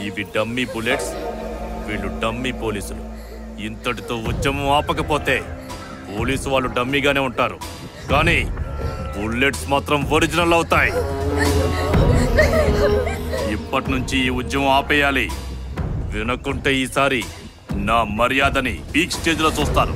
ఇవి dummy bullets, వీళ్ళు dummy పోలీసులు. ఇంతటితో ఉద్యమం ఆపకపోతే పోలీసు వాళ్ళు డమ్మీగానే ఉంటారు, కానీ బుల్లెట్స్ మాత్రం ఒరిజినల్ అవుతాయి. ఇప్పటి నుంచి ఈ ఉద్యమం ఆపేయాలి. వినకుంటే ఈసారి నా మర్యాదని పీక్ స్టేజ్ లో చూస్తారు.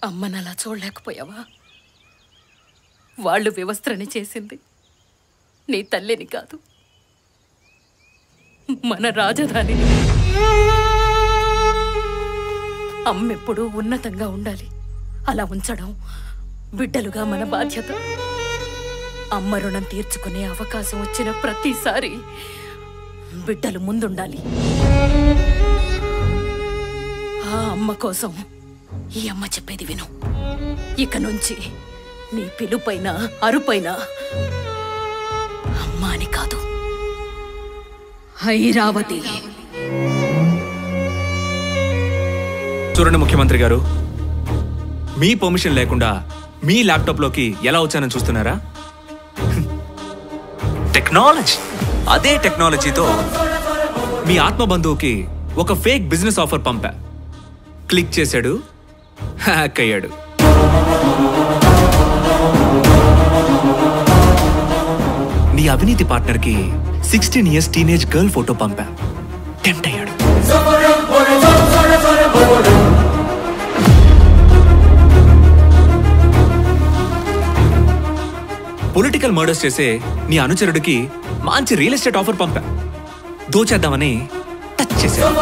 అమ్మనలా చూడలేకపోయావా? వాళ్ళు వ్యవస్థని చేసింది నీ తల్లిని కాదు, మన రాజధానిని. అమ్మెప్పుడూ ఉన్నతంగా ఉండాలి. అలా ఉంచడం బిడ్డలుగా మన బాధ్యత. అమ్మ రుణం తీర్చుకునే అవకాశం వచ్చిన ప్రతిసారి బిడ్డలు ముందుండాలి. ఆ అమ్మ కోసం ఈ అమ్మ చెప్పేది విను. ఇక నుంచి నీ పిలుపైన అరుపైన అమ్మ అని కాదు, ఐరావతి. చూడండి ముఖ్యమంత్రి గారు, మీ పర్మిషన్ లేకుండా మీ ల్యాప్టాప్లోకి ఎలా వచ్చానని చూస్తున్నారా? టెక్నాలజీ, అదే టెక్నాలజీతో మీ ఆత్మబంధువుకి ఒక ఫేక్ బిజినెస్ ఆఫర్ పంపా. క్లిక్ చేశాడు, హ్యాక్ అయ్యాడు. నీ అవినీతి పార్ట్నర్కి 16 years టీనేజ్ గర్ల్ ఫోటో పంపా. టెంప్ట్ అయ్యాడు. పొలిటికల్ మర్డర్స్ చేసే నీ అనుచరుడికి మంచి రియల్ ఎస్టేట్ ఆఫర్ పంపా. దోచేద్దామని టచ్ చేశాడు.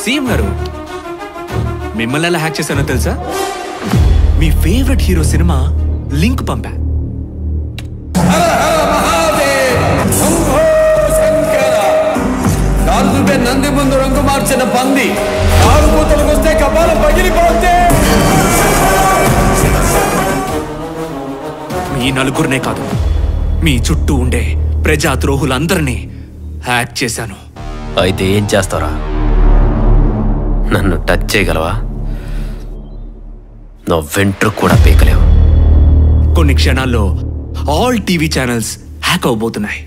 సీఎం గారు, మిమ్మల్ని ఎలా హ్యాక్ చేశానో తెలుసా? మీ ఫేవరెట్ హీరో సినిమా లింక్ పంపా. నంది ముందు రంగు మార్చిన పంది ఆరు కూతలకు వస్తే కపాలం పగిలిపోతే. మీ నలుగురినే కాదు, మీ చుట్టూ ఉండే ప్రజా ద్రోహులందరినీ హ్యాక్ చేశాను. అయితే ఏం చేస్తారా? నన్ను టచ్ చేయగలవా? నా వెంట్రు కూడా పీకలేవు. కొన్ని క్షణాల్లో ఆల్ టీవీ ఛానల్స్ హ్యాక్ అవబోతున్నాయి.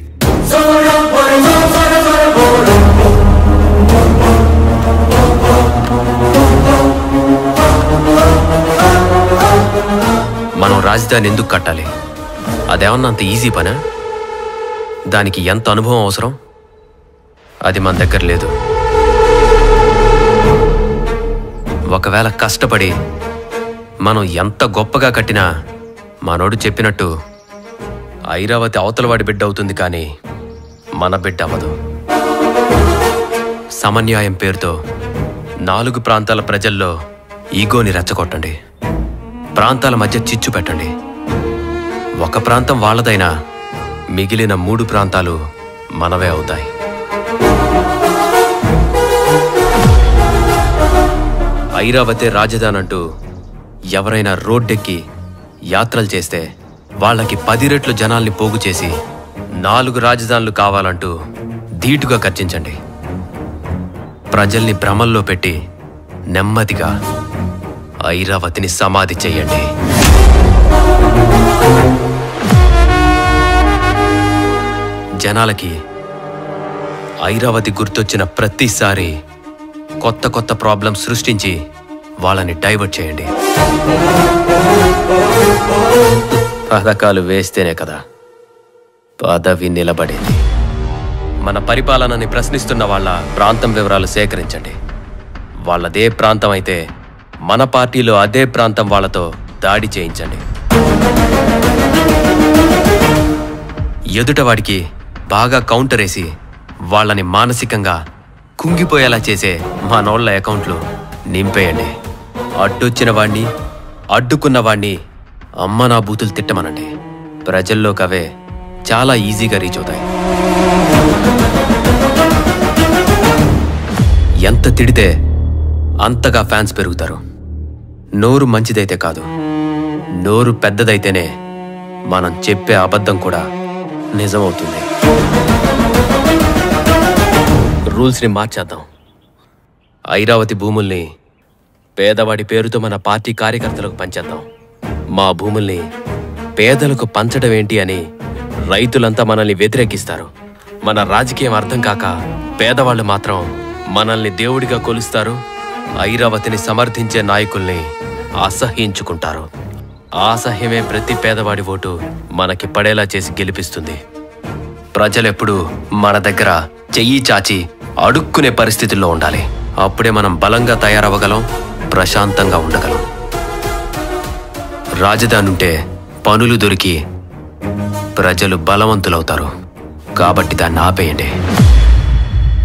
మనం రాజధాని ఎందుకు కట్టాలి? అదేమన్నా అంత ఈజీ పనా? దానికి ఎంత అనుభవం అవసరం? అది మన దగ్గర లేదు. ఒకవేళ కష్టపడి మనం ఎంత గొప్పగా కట్టినా మనోడు చెప్పినట్టు ఐరావతి అవతలవాడి బిడ్డ అవుతుంది, కానీ మన బిడ్డ అవ్వదు. సమన్యాయం పేరుతో 4 ప్రాంతాల ప్రజల్లో ఈగోని రెచ్చగొట్టండి. ప్రాంతాల మధ్య చిచ్చు పెట్టండి. ఒక ప్రాంతం వాళ్ళదైనా మిగిలిన 3 ప్రాంతాలు మనవే అవుతాయి. ఐరావతి రాజధానంటూ ఎవరైనా రోడ్డెక్కి యాత్రలు చేస్తే వాళ్ళకి 10 రెట్లు జనాల్ని పోగు చేసి 4 రాజధానులు కావాలంటూ ధీటుగా గర్జించండి. ప్రజల్ని భ్రమల్లో పెట్టి నెమ్మదిగా ఐరావతిని సమాధి చెయ్యండి. జనాలకి ఐరావతి గుర్తొచ్చిన ప్రతిసారి కొత్త కొత్త ప్రాబ్లం సృష్టించి వాళ్ళని డైవర్ట్ చేయండి. పథకాలు వేస్తేనే కదా పదవి నిలబడేది. మన పరిపాలనని ప్రశ్నిస్తున్న వాళ్ళ ప్రాంతం వివరాలు సేకరించండి. వాళ్ళదే ప్రాంతం అయితే మన పార్టీలో అదే ప్రాంతం వాళ్ళతో దాడి చేయించండి. ఎదుటవాడికి బాగా కౌంటర్ వేసి వాళ్ళని మానసికంగా కుంగిపోయేలా చేసే మనోళ్ల అకౌంట్లు నింపేయండి. అడ్డొచ్చిన వాణ్ణి, అడ్డుకున్న వాణ్ణి అమ్మ నా బూతులు తిట్టమనండి. ప్రజల్లోకి అవే చాలా ఈజీగా రీచ్ అవుతాయి. ఎంత తిడితే అంతగా ఫ్యాన్స్ పెరుగుతారు. నోరు మంచిదైతే కాదు, నోరు పెద్దదైతేనే మనం చెప్పే అబద్ధం కూడా నిజమవుతుంది. రూల్స్ని మార్చేద్దాం. ఐరావతి భూముల్ని పేదవాడి పేరుతో మన పార్టీ కార్యకర్తలకు పంచేద్దాం. మా భూముల్ని పేదలకు పంచడం ఏంటి అని రైతులంతా మనల్ని వ్యతిరేకిస్తారు. మన రాజకీయం అర్థం కాక పేదవాళ్ళు మాత్రం మనల్ని దేవుడిగా కొలుస్తారు. ఐరావతిని సమర్థించే నాయకుల్ని అసహ్యించుకుంటారు. ఆ అసహ్యమే ప్రతి పేదవాడి ఓటు మనకి పడేలా చేసి గెలిపిస్తుంది. ప్రజలెప్పుడు మన దగ్గర చెయ్యి చాచి అడుక్కునే పరిస్థితుల్లో ఉండాలి. అప్పుడే మనం బలంగా తయారవ్వగలం, ప్రశాంతంగా ఉండగలం. రాజధాని ఉంటే పనులు దొరికి ప్రజలు బలవంతులవుతారు. కాబట్టి దాన్ని ఆపేయండి.